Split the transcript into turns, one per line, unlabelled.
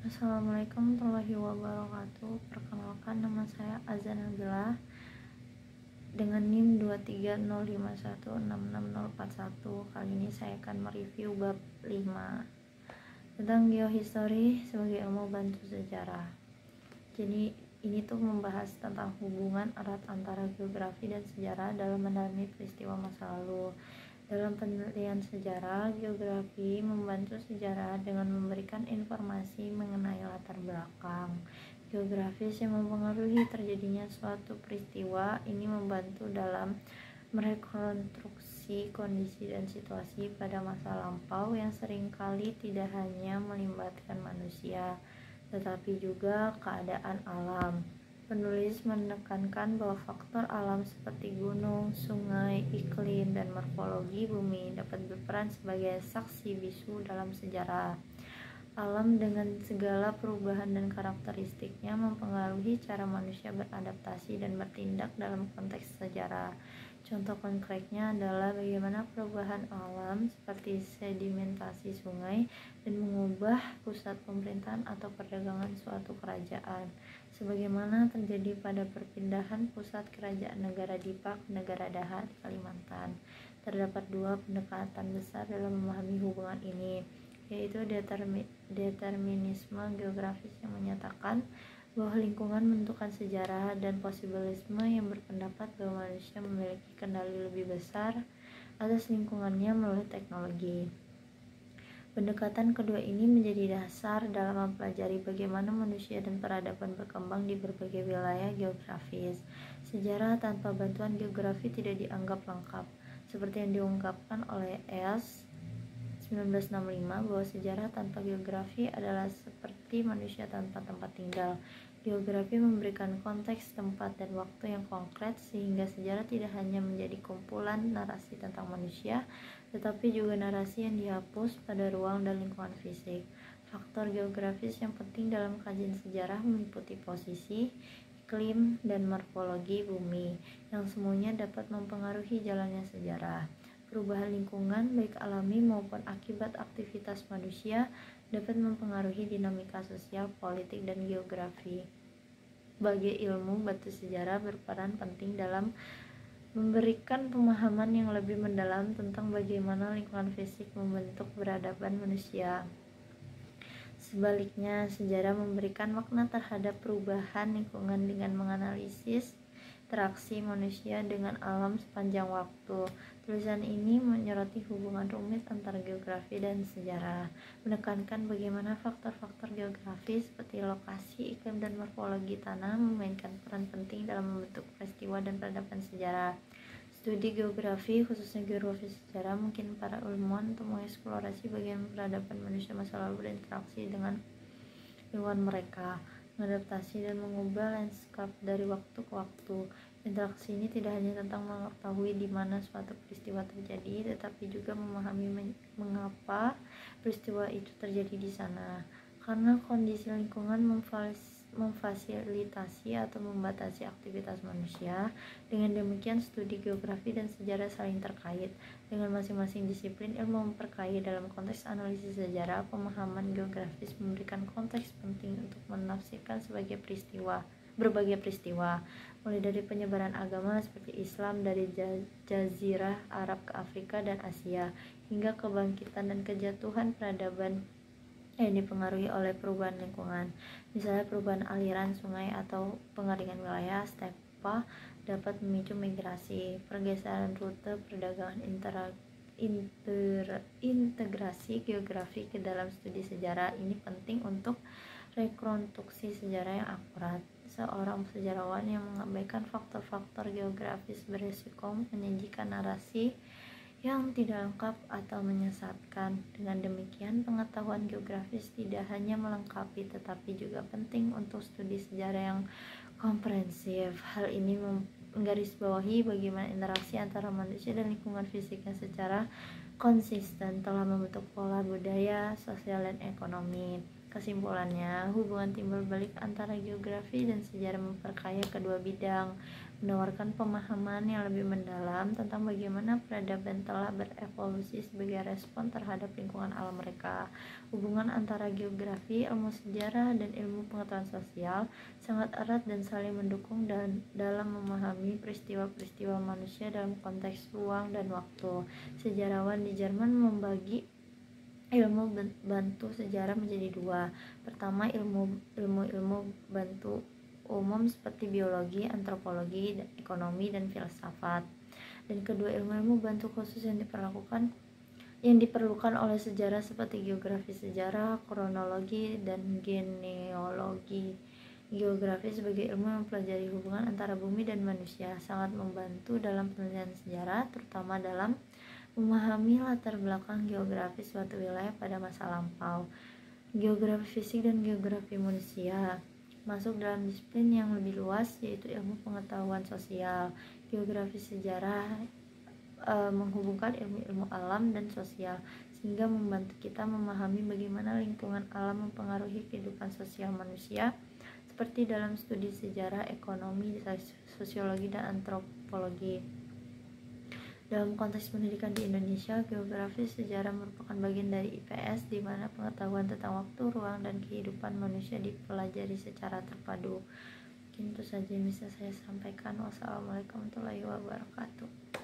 Assalamualaikum warahmatullahi wabarakatuh. Perkenalkan, nama saya Azza Nabila dengan NIM 23051664041. Kali ini saya akan mereview bab 5 tentang geohistory sebagai ilmu bantu sejarah. Jadi ini tuh membahas tentang hubungan erat antara geografi dan sejarah dalam mendalami peristiwa masa lalu. Dalam penelitian sejarah, geografi membantu sejarah dengan memberikan informasi mengenai latar belakang geografis yang mempengaruhi terjadinya suatu peristiwa. Ini membantu dalam merekonstruksi kondisi dan situasi pada masa lampau yang seringkali tidak hanya melibatkan manusia, tetapi juga keadaan alam. Penulis menekankan bahwa faktor alam seperti gunung, sungai, iklim, dan morfologi bumi dapat berperan sebagai saksi bisu dalam sejarah. Alam dengan segala perubahan dan karakteristiknya mempengaruhi cara manusia beradaptasi dan bertindak dalam konteks sejarah. Contoh konkretnya adalah bagaimana perubahan alam seperti sedimentasi sungai dan mengubah pusat pemerintahan atau perdagangan suatu kerajaan, sebagaimana terjadi pada perpindahan pusat kerajaan negara Dipa ke negara Daha di Kalimantan. Terdapat dua pendekatan besar dalam memahami hubungan ini, yaitu determinisme geografis yang menyatakan bahwa lingkungan menentukan sejarah, dan posibilisme yang berpendapat bahwa manusia memiliki kendali lebih besar atas lingkungannya melalui teknologi. Pendekatan kedua ini menjadi dasar dalam mempelajari bagaimana manusia dan peradaban berkembang di berbagai wilayah geografis. Sejarah tanpa bantuan geografi tidak dianggap lengkap, seperti yang diungkapkan oleh S. 1965 bahwa sejarah tanpa geografi adalah seperti manusia tanpa tempat tinggal. Geografi memberikan konteks, tempat, dan waktu yang konkret, sehingga sejarah tidak hanya menjadi kumpulan narasi tentang manusia, tetapi juga narasi yang dihapus pada ruang dan lingkungan fisik. Faktor geografis yang penting dalam kajian sejarah meliputi posisi, iklim, dan morfologi bumi, yang semuanya dapat mempengaruhi jalannya sejarah. Perubahan lingkungan, baik alami maupun akibat aktivitas manusia, dapat mempengaruhi dinamika sosial, politik, dan geografi. Sebagai ilmu bantu sejarah berperan penting dalam memberikan pemahaman yang lebih mendalam tentang bagaimana lingkungan fisik membentuk peradaban manusia. Sebaliknya, sejarah memberikan makna terhadap perubahan lingkungan dengan menganalisis interaksi manusia dengan alam sepanjang waktu. Tulisan ini menyoroti hubungan rumit antara geografi dan sejarah, menekankan bagaimana faktor-faktor geografi seperti lokasi, iklim, dan morfologi tanah memainkan peran penting dalam membentuk peristiwa dan peradaban sejarah. Studi geografi, khususnya geografi sejarah, mungkin para ilmuwan untuk mengeksplorasi bagaimana peradaban manusia masa lalu berinteraksi dengan lingkungan mereka, mengadaptasi dan mengubah lanskap dari waktu ke waktu. Interaksi ini tidak hanya tentang mengetahui di mana suatu peristiwa terjadi, tetapi juga memahami mengapa peristiwa itu terjadi di sana. Karena kondisi lingkungan memfasilitasi atau membatasi aktivitas manusia. Dengan demikian, studi geografi dan sejarah saling terkait. Dengan masing-masing disiplin ilmu memperkaya dalam konteks analisis sejarah, pemahaman geografis memberikan konteks penting untuk menafsirkan berbagai peristiwa, mulai dari penyebaran agama seperti Islam dari Jazirah Arab ke Afrika dan Asia, hingga kebangkitan dan kejatuhan peradaban yang dipengaruhi oleh perubahan lingkungan. Misalnya perubahan aliran sungai atau pengeringan wilayah stepa dapat memicu migrasi. Pergeseran rute perdagangan integrasi geografi ke dalam studi sejarah ini penting untuk rekonstruksi sejarah yang akurat. Seorang sejarawan yang mengabaikan faktor-faktor geografis berisiko menyajikan narasi yang tidak lengkap atau menyesatkan. Dengan demikian, pengetahuan geografis tidak hanya melengkapi tetapi juga penting untuk studi sejarah yang komprehensif. Hal ini menggarisbawahi bagaimana interaksi antara manusia dan lingkungan fisiknya secara konsisten telah membentuk pola budaya, sosial, dan ekonomi. Kesimpulannya, hubungan timbal balik antara geografi dan sejarah memperkaya kedua bidang, menawarkan pemahaman yang lebih mendalam tentang bagaimana peradaban telah berevolusi sebagai respon terhadap lingkungan alam mereka. Hubungan antara geografi, ilmu sejarah, dan ilmu pengetahuan sosial sangat erat dan saling mendukung dalam memahami peristiwa-peristiwa manusia dalam konteks ruang dan waktu. Sejarawan di Jerman membagi ilmu bantu sejarah menjadi dua. Pertama, ilmu bantu umum seperti biologi, antropologi, ekonomi, dan filsafat. Dan kedua, ilmu-ilmu bantu khusus yang diperlukan oleh sejarah seperti geografi sejarah, kronologi, dan genealogi. Geografi sebagai ilmu yang mempelajari hubungan antara bumi dan manusia sangat membantu dalam penelitian sejarah, terutama dalam memahami latar belakang geografis suatu wilayah pada masa lampau. Geografi fisik dan geografi manusia masuk dalam disiplin yang lebih luas, yaitu ilmu pengetahuan sosial. Geografi sejarah menghubungkan ilmu-ilmu alam dan sosial, sehingga membantu kita memahami bagaimana lingkungan alam mempengaruhi kehidupan sosial manusia, seperti dalam studi sejarah, ekonomi, sosiologi, dan antropologi. Dalam konteks pendidikan di Indonesia, geografi sejarah merupakan bagian dari IPS, di mana pengetahuan tentang waktu, ruang, dan kehidupan manusia dipelajari secara terpadu. Mungkin itu saja yang bisa saya sampaikan. Wassalamualaikum warahmatullahi wabarakatuh.